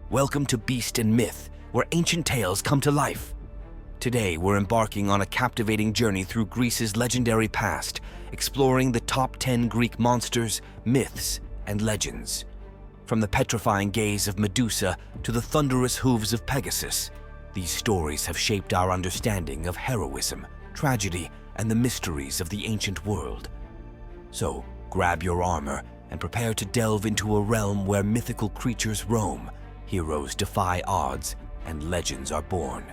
Welcome to Beast and Myth, where ancient tales come to life. Today, we're embarking on a captivating journey through Greece's legendary past, exploring the top 10 Greek monsters, myths, and legends. From the petrifying gaze of Medusa to the thunderous hooves of Pegasus, these stories have shaped our understanding of heroism, tragedy, and the mysteries of the ancient world. So, grab your armor and prepare to delve into a realm where mythical creatures roam, heroes defy odds, and legends are born.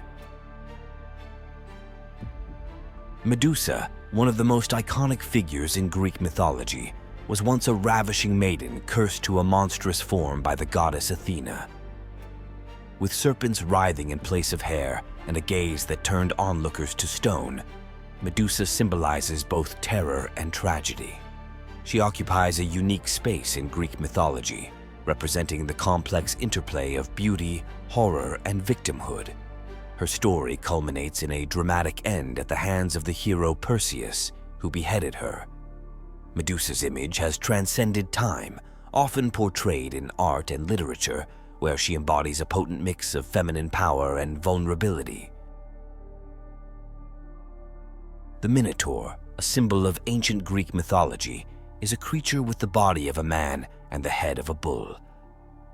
Medusa, one of the most iconic figures in Greek mythology, was once a ravishing maiden cursed to a monstrous form by the goddess Athena. With serpents writhing in place of hair and a gaze that turned onlookers to stone, Medusa symbolizes both terror and tragedy. She occupies a unique space in Greek mythology, representing the complex interplay of beauty, horror, and victimhood. Her story culminates in a dramatic end at the hands of the hero Perseus, who beheaded her. Medusa's image has transcended time, often portrayed in art and literature, where she embodies a potent mix of feminine power and vulnerability. The Minotaur, a symbol of ancient Greek mythology, is a creature with the body of a man and the head of a bull.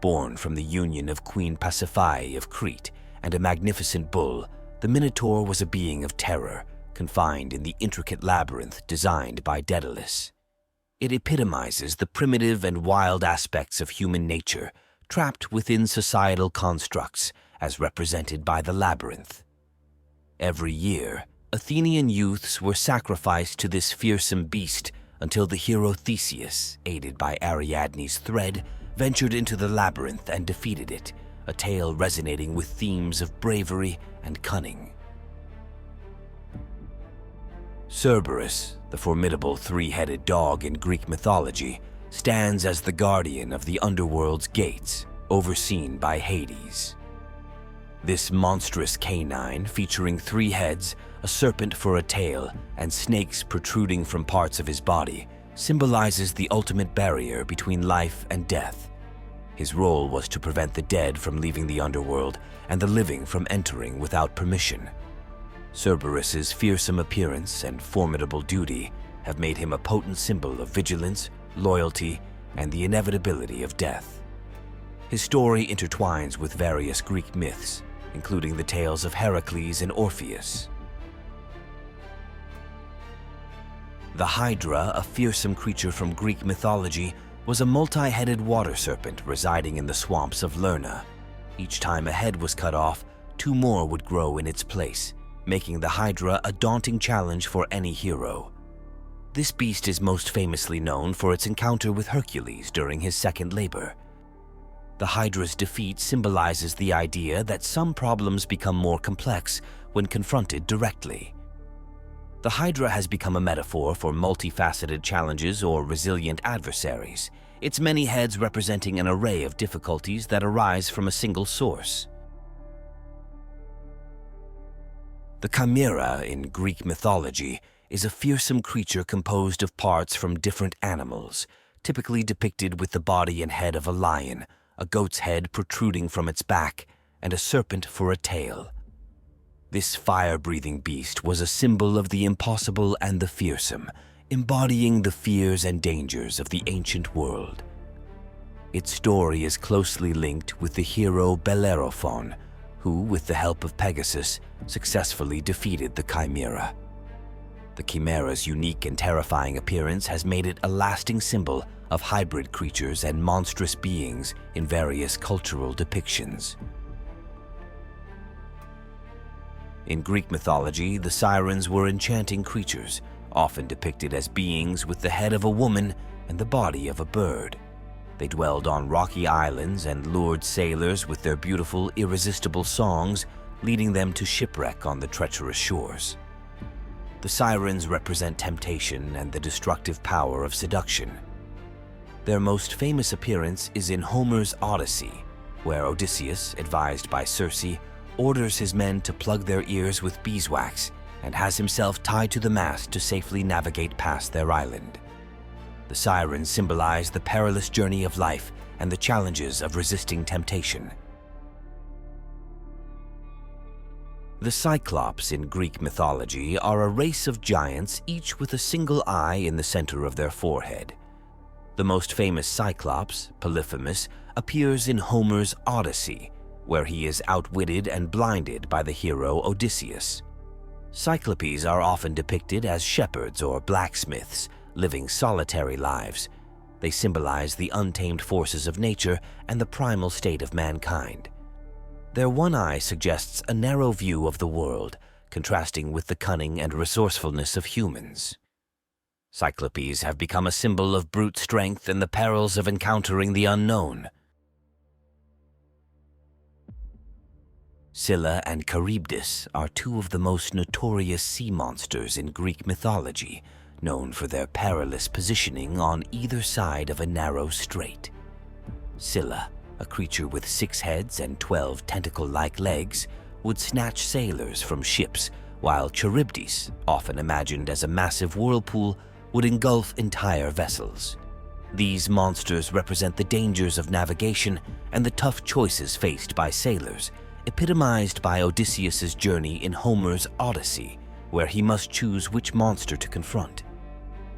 Born from the union of Queen Pasiphae of Crete and a magnificent bull, the Minotaur was a being of terror, confined in the intricate labyrinth designed by Daedalus. It epitomizes the primitive and wild aspects of human nature, trapped within societal constructs, as represented by the labyrinth. Every year, Athenian youths were sacrificed to this fearsome beast until the hero Theseus, aided by Ariadne's thread, ventured into the labyrinth and defeated it, a tale resonating with themes of bravery and cunning. Cerberus, the formidable three-headed dog in Greek mythology, stands as the guardian of the underworld's gates, overseen by Hades. This monstrous canine, featuring 3 heads, a serpent for a tail, and snakes protruding from parts of his body, symbolizes the ultimate barrier between life and death. His role was to prevent the dead from leaving the underworld and the living from entering without permission. Cerberus's fearsome appearance and formidable duty have made him a potent symbol of vigilance, loyalty, and the inevitability of death. His story intertwines with various Greek myths, including the tales of Heracles and Orpheus. The Hydra, a fearsome creature from Greek mythology, was a multi-headed water serpent residing in the swamps of Lerna. Each time a head was cut off, 2 more would grow in its place, making the Hydra a daunting challenge for any hero. This beast is most famously known for its encounter with Hercules during his second labor. The Hydra's defeat symbolizes the idea that some problems become more complex when confronted directly. The Hydra has become a metaphor for multifaceted challenges or resilient adversaries, its many heads representing an array of difficulties that arise from a single source. The Chimera in Greek mythology is a fearsome creature composed of parts from different animals, typically depicted with the body and head of a lion, a goat's head protruding from its back, and a serpent for a tail. This fire-breathing beast was a symbol of the impossible and the fearsome, embodying the fears and dangers of the ancient world. Its story is closely linked with the hero Bellerophon, who, with the help of Pegasus, successfully defeated the Chimera. The Chimera's unique and terrifying appearance has made it a lasting symbol of hybrid creatures and monstrous beings in various cultural depictions. In Greek mythology, the Sirens were enchanting creatures, often depicted as beings with the head of a woman and the body of a bird. They dwelled on rocky islands and lured sailors with their beautiful, irresistible songs, leading them to shipwreck on the treacherous shores. The Sirens represent temptation and the destructive power of seduction. Their most famous appearance is in Homer's Odyssey, where Odysseus, advised by Circe, orders his men to plug their ears with beeswax and has himself tied to the mast to safely navigate past their island. The Sirens symbolize the perilous journey of life and the challenges of resisting temptation. The Cyclops in Greek mythology are a race of giants, each with a single eye in the center of their forehead. The most famous Cyclops, Polyphemus, appears in Homer's Odyssey, where he is outwitted and blinded by the hero Odysseus. Cyclopes are often depicted as shepherds or blacksmiths, living solitary lives. They symbolize the untamed forces of nature and the primal state of mankind. Their one eye suggests a narrow view of the world, contrasting with the cunning and resourcefulness of humans. Cyclopes have become a symbol of brute strength and the perils of encountering the unknown. Scylla and Charybdis are two of the most notorious sea monsters in Greek mythology, known for their perilous positioning on either side of a narrow strait. Scylla, a creature with 6 heads and 12 tentacle-like legs, would snatch sailors from ships, while Charybdis, often imagined as a massive whirlpool, would engulf entire vessels. These monsters represent the dangers of navigation and the tough choices faced by sailors, epitomized by Odysseus's journey in Homer's Odyssey, where he must choose which monster to confront.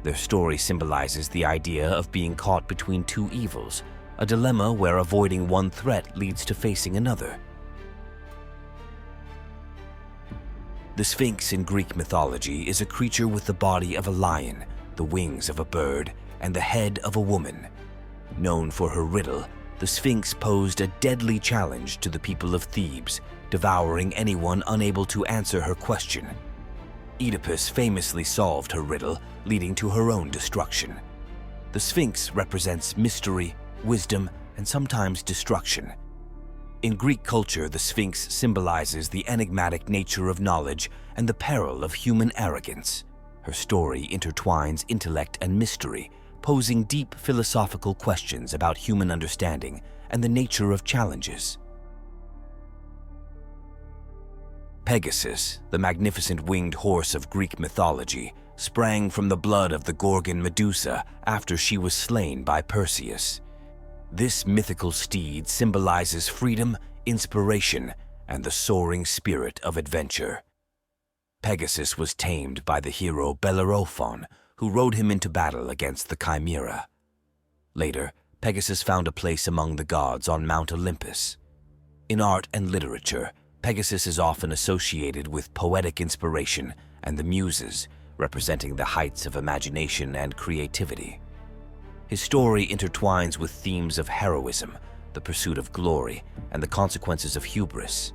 Their story symbolizes the idea of being caught between two evils, a dilemma where avoiding one threat leads to facing another. The Sphinx in Greek mythology is a creature with the body of a lion, the wings of a bird, and the head of a woman. Known for her riddle, the Sphinx posed a deadly challenge to the people of Thebes, devouring anyone unable to answer her question. Oedipus famously solved her riddle, leading to her own destruction. The Sphinx represents mystery, wisdom, and sometimes destruction. In Greek culture, the Sphinx symbolizes the enigmatic nature of knowledge and the peril of human arrogance. Her story intertwines intellect and mystery, posing deep philosophical questions about human understanding and the nature of challenges. Pegasus, the magnificent winged horse of Greek mythology, sprang from the blood of the Gorgon Medusa after she was slain by Perseus. This mythical steed symbolizes freedom, inspiration, and the soaring spirit of adventure. Pegasus was tamed by the hero Bellerophon, who rode him into battle against the Chimera. Later, Pegasus found a place among the gods on Mount Olympus. In art and literature, Pegasus is often associated with poetic inspiration and the Muses, representing the heights of imagination and creativity. His story intertwines with themes of heroism, the pursuit of glory, and the consequences of hubris.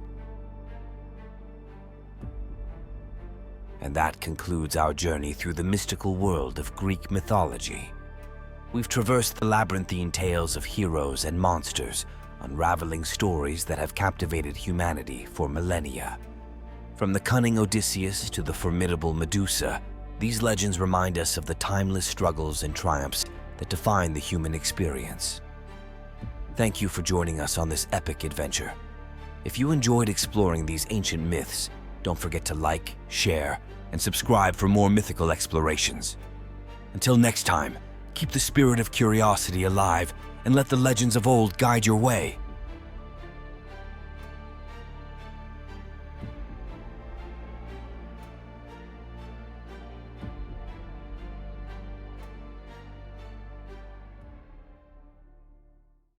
And that concludes our journey through the mystical world of Greek mythology. We've traversed the labyrinthine tales of heroes and monsters, unraveling stories that have captivated humanity for millennia. From the cunning Odysseus to the formidable Medusa, these legends remind us of the timeless struggles and triumphs that define the human experience. Thank you for joining us on this epic adventure. If you enjoyed exploring these ancient myths, don't forget to like, share, and subscribe for more mythical explorations. Until next time, keep the spirit of curiosity alive and let the legends of old guide your way.